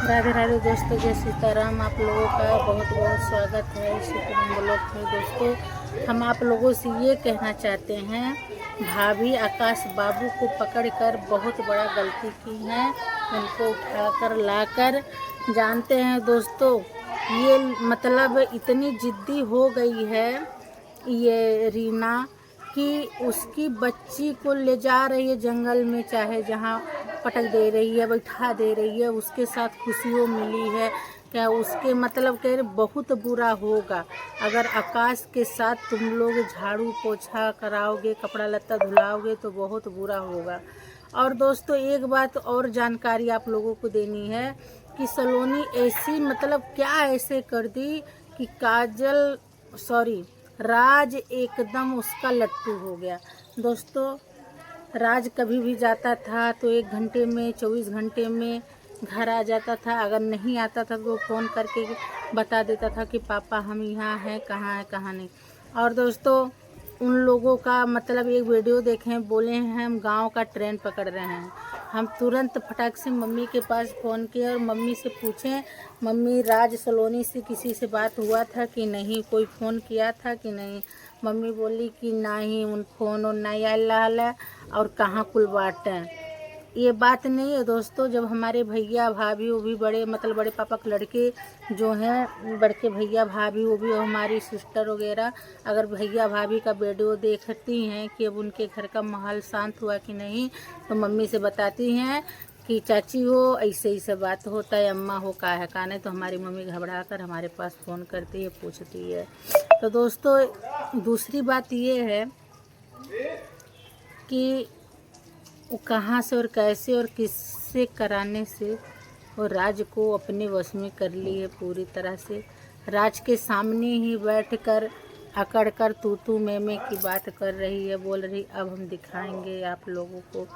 राधे राधे दोस्तों, जय सीताराम। आप लोगों का बहुत बहुत स्वागत है सीताराम ब्लॉग में। दोस्तों, हम आप लोगों से ये कहना चाहते हैं, भाभी आकाश बाबू को पकड़कर बहुत बड़ा गलती की है। उनको उठाकर लाकर, जानते हैं दोस्तों, ये मतलब इतनी जिद्दी हो गई है ये रीना कि उसकी बच्ची को ले जा रही है जंगल में, चाहे जहाँ पटक दे रही है, बैठा दे रही है, उसके साथ खुशियों मिली है। क्या उसके मतलब कह रहे बहुत बुरा होगा अगर आकाश के साथ तुम लोग झाड़ू पोछा कराओगे, कपड़ा लत्ता धुलाओगे तो बहुत बुरा होगा। और दोस्तों, एक बात और जानकारी आप लोगों को देनी है कि सलोनी ऐसी मतलब क्या ऐसे कर दी कि काजल राज एकदम उसका लट्टू हो गया। दोस्तों, राज कभी भी जाता था तो 1 घंटे में 24 घंटे में घर आ जाता था। अगर नहीं आता था तो फ़ोन करके बता देता था कि पापा हम यहाँ हैं, कहाँ नहीं। और दोस्तों, उन लोगों का मतलब एक वीडियो देखें, बोले हैं हम गांव का ट्रेन पकड़ रहे हैं। हम तुरंत फटाक से मम्मी के पास फ़ोन किए और मम्मी से पूछें, मम्मी राज सलोनी से किसी से बात हुआ था कि नहीं, कोई फ़ोन किया था कि नहीं। मम्मी बोली कि नहीं, उन फ़ोन और नहीं आया और कहाँ कुल बाटें। ये बात नहीं है दोस्तों। जब हमारे भैया भाभी वो भी बड़े मतलब बड़े पापा के लड़के जो हैं, बड़के भैया भाभी वो भी हमारी सिस्टर वगैरह, अगर भैया भाभी का वीडियो देखती हैं कि अब उनके घर का माहौल शांत हुआ कि नहीं, तो मम्मी से बताती हैं कि चाची हो ऐसे ही सब बात होता है, अम्मा हो का है का नहीं। तो हमारी मम्मी घबरा कर हमारे पास फ़ोन करती है, पूछती है। तो दोस्तों, दूसरी बात ये है कि वो कहाँ से और कैसे और किससे कराने से वो राज को अपने वश में कर ली है पूरी तरह से। राज के सामने ही बैठकर अकड़ कर तू मैं की बात कर रही है, बोल रही अब हम दिखाएंगे आप लोगों को,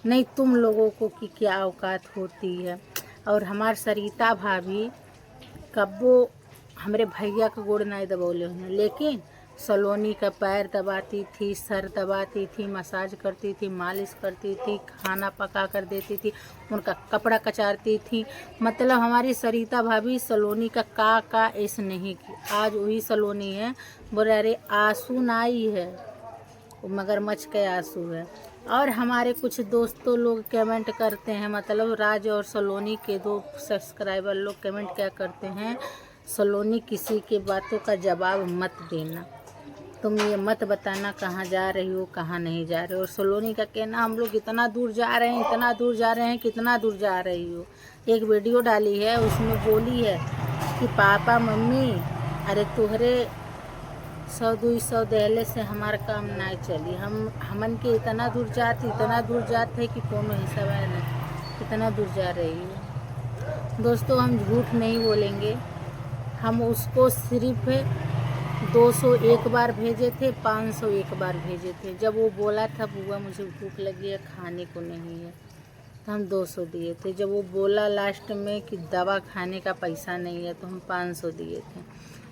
नहीं तुम लोगों को कि क्या औकात होती है। और हमार सरिता भाभी कब्बो हमारे भैया का गोड़ नहीं दबौले हैं, लेकिन सलोनी का पैर दबाती थी, सर दबाती थी, मसाज करती थी, मालिश करती थी, खाना पका कर देती थी, उनका कपड़ा कचारती थी। मतलब हमारी सरिता भाभी सलोनी का ऐसे नहीं की। आज वही सलोनी है, बोले अरे आंसू नाई है, वो मगरमच्छ के आंसू है। और हमारे कुछ दोस्तों लोग कमेंट करते हैं, मतलब राज और सलोनी के 2 सब्सक्राइबर लोग कमेंट क्या करते हैं, सलोनी किसी के बातों का जवाब मत देना, तुम ये मत बताना कहाँ जा रही हो कहाँ नहीं जा रहे हो। और सलोनी का कहना, हम लोग इतना दूर जा रहे हैं, इतना दूर जा रहे हैं, कितना दूर जा रही हो। एक वीडियो डाली है, उसमें बोली है कि पापा मम्मी अरे तुहरे 100-200 दहले से हमारा काम ना चली, हमन के इतना दूर जाते कि कोनो हिसाब नहीं कितना दूर जा रही है। दोस्तों, हम झूठ नहीं बोलेंगे, हम उसको सिर्फ 201 बार भेजे थे, 501 बार भेजे थे। जब वो बोला था बुआ मुझे भूख लगी है, खाने को नहीं है, तो हम 200 दिए थे। जब वो बोला लास्ट में कि दवा खाने का पैसा नहीं है, तो हम 500 दिए थे।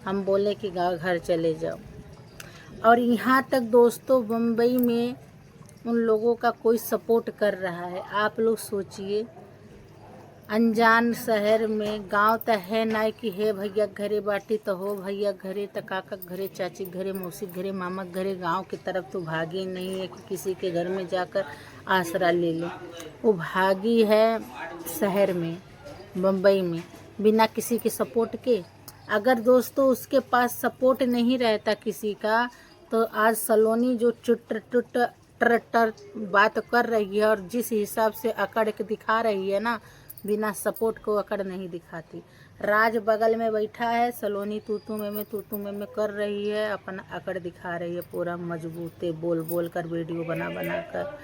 हम बोले कि घर चले जाओ। और यहाँ तक दोस्तों, बम्बई में उन लोगों का कोई सपोर्ट कर रहा है। आप लोग सोचिए, अनजान शहर में, गांव तो है ना कि हे भैया घरे बाटी तो हो भैया घरे, तो काका घरे, चाची घरे, मौसी घरे, मामा घरे, गांव की तरफ तो भागी नहीं है कि किसी के घर में जाकर आसरा ले ले। वो भागी है शहर में, बम्बई में, बिना किसी के सपोर्ट के। अगर दोस्तों उसके पास सपोर्ट नहीं रहता किसी का, तो आज सलोनी जो टर बात कर रही है और जिस हिसाब से अकड़ के दिखा रही है ना, बिना सपोर्ट को अकड़ नहीं दिखाती। राज बगल में बैठा है, सलोनी तू में कर रही है, अपना अकड़ दिखा रही है पूरा मजबूते, बोल कर वीडियो बना कर।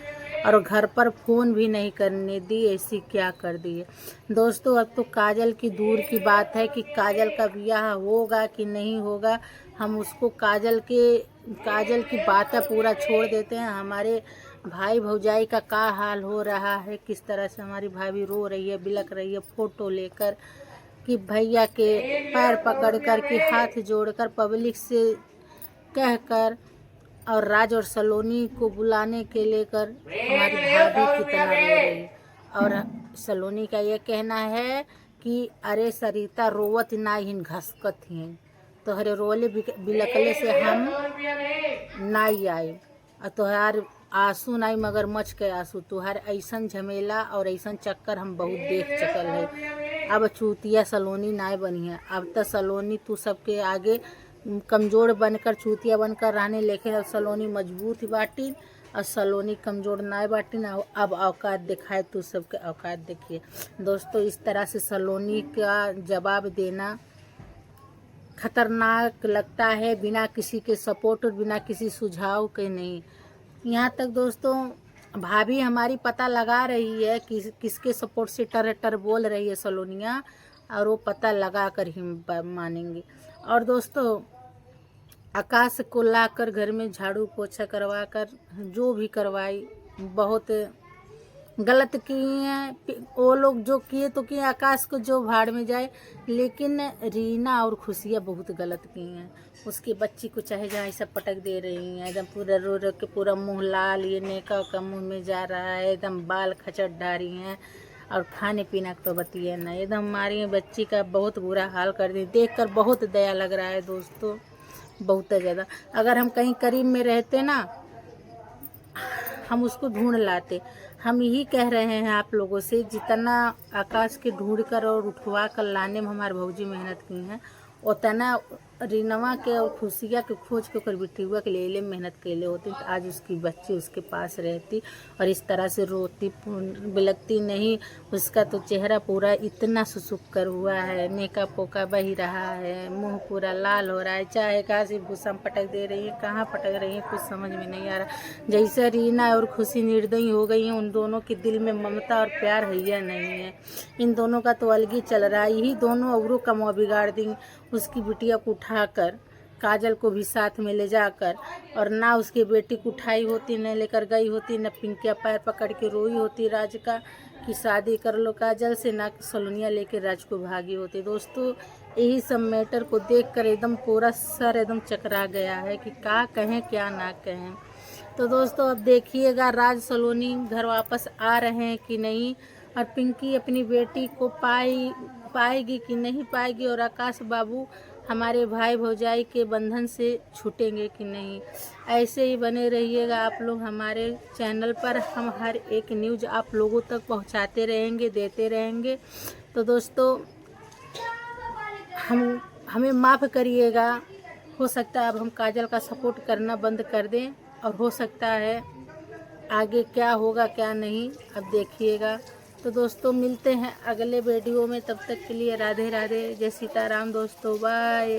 और घर पर फ़ोन भी नहीं करने दी, ऐसी क्या कर दी है। दोस्तों, अब तो काजल की दूर की बात है कि काजल का ब्याह होगा कि नहीं होगा। हम उसको काजल की बातें पूरा छोड़ देते हैं। हमारे भाई भौजाई का क्या हाल हो रहा है, किस तरह से हमारी भाभी रो रही है, बिलक रही है, फ़ोटो लेकर कि भैया के पैर पकड़ कर कि हाथ जोड़कर पब्लिक से कहकर, और राज और सलोनी को बुलाने के लेकर हमारी भाभी कितना रो रही है। और सलोनी का ये कहना है कि अरे सरिता रोवत ना हिन घसकत हिन, तोहरे रोले बिलकले से हम नाई आए, और तोहार आंसू नाई मगर मच के आंसू, तुहार ऐसन झमेला और ऐसन चक्कर हम बहुत देख चुकल है। अब चूतिया सलोनी नाई बनी है, अब तो सलोनी तू सबके आगे कमज़ोर बनकर चूतिया बनकर रहने, लेकिन अब सलोनी मजबूत बाटी और सलोनी कमज़ोर नाई बाटी ना। अब औकात दिखाए, तू सबके औकात देखिए दोस्तों। इस तरह से सलोनी का जवाब देना खतरनाक लगता है, बिना किसी के सपोर्ट और बिना किसी सुझाव के नहीं। यहाँ तक दोस्तों भाभी हमारी पता लगा रही है कि किसके सपोर्ट से टर टर बोल रही है सलोनिया, और वो पता लगा कर ही मानेंगे। और दोस्तों आकाश को लाकर घर में झाड़ू पोछा करवा कर जो भी करवाई बहुत गलत किए हैं वो लोग, जो किए तो किए, आकाश को जो भाड़ में जाए, लेकिन रीना और खुशियाँ बहुत गलत की हैं। उसकी बच्ची को चाहे जहाँ ऐसा पटक दे रही हैं, एकदम पूरा रो रो के पूरा मुंह लाल, ये नेका का मुंह में जा रहा है, एकदम बाल खचट डारी हैं, और खाने पीना तो बतिए ना, एकदम मारी बच्ची का बहुत बुरा हाल कर दी। देख कर बहुत दया लग रहा है दोस्तों, बहुत ज़्यादा। अगर हम कहीं करीब में रहते ना, हम उसको ढूंढ लाते। हम यही कह रहे हैं आप लोगों से, जितना आकाश के ढूंढ कर और उठवा कर लाने में हमारे भौजी मेहनत की हैं, उतना रीनवा के और खुशिया के खोज के ओकर बिटिया के ले मेहनत कैले होती, तो आज उसकी बच्ची उसके पास रहती और इस तरह से रोती बिलकती नहीं। उसका तो चेहरा पूरा इतना सुसुक कर हुआ है, नेका पोका बही रहा है, मुंह पूरा लाल हो रहा है, चाहे कहाँ से भूसा पटक दे रही है, कहाँ पटक रही है, कुछ समझ में नहीं आ रहा। जैसे रीना और खुशी निर्दयी हो गई हैं, उन दोनों के दिल में ममता और प्यार हैया नहीं है। इन दोनों का तो अलग ही चल रहा है, यही दोनों औरों का मुँह बिगाड़ देंगे। उसकी बिटिया को उठाकर, काजल को भी साथ में ले जाकर, और ना उसकी बेटी को उठाई होती, न लेकर गई होती, न पिंकिया पैर पकड़ के रोई होती राज का कि शादी कर लो काजल से, ना सलोनिया लेके राज को भागी होती। दोस्तों यही सब मैटर को देखकर एकदम पूरा सर एकदम चकरा गया है कि क्या कहें क्या ना कहें। तो दोस्तों अब देखिएगा राज सलोनी घर वापस आ रहे हैं कि नहीं, और पिंकी अपनी बेटी को पाएगी कि नहीं पाएगी, और आकाश बाबू हमारे भाई भौजाई के बंधन से छूटेंगे कि नहीं। ऐसे ही बने रहिएगा आप लोग हमारे चैनल पर, हम हर एक न्यूज़ आप लोगों तक पहुंचाते रहेंगे, देते रहेंगे। तो दोस्तों हमें माफ़ करिएगा, हो सकता है अब हम काजल का सपोर्ट करना बंद कर दें, और हो सकता है आगे क्या होगा क्या नहीं, अब देखिएगा। तो दोस्तों मिलते हैं अगले वीडियो में, तब तक के लिए राधे राधे, जय सीताराम दोस्तों, बाय।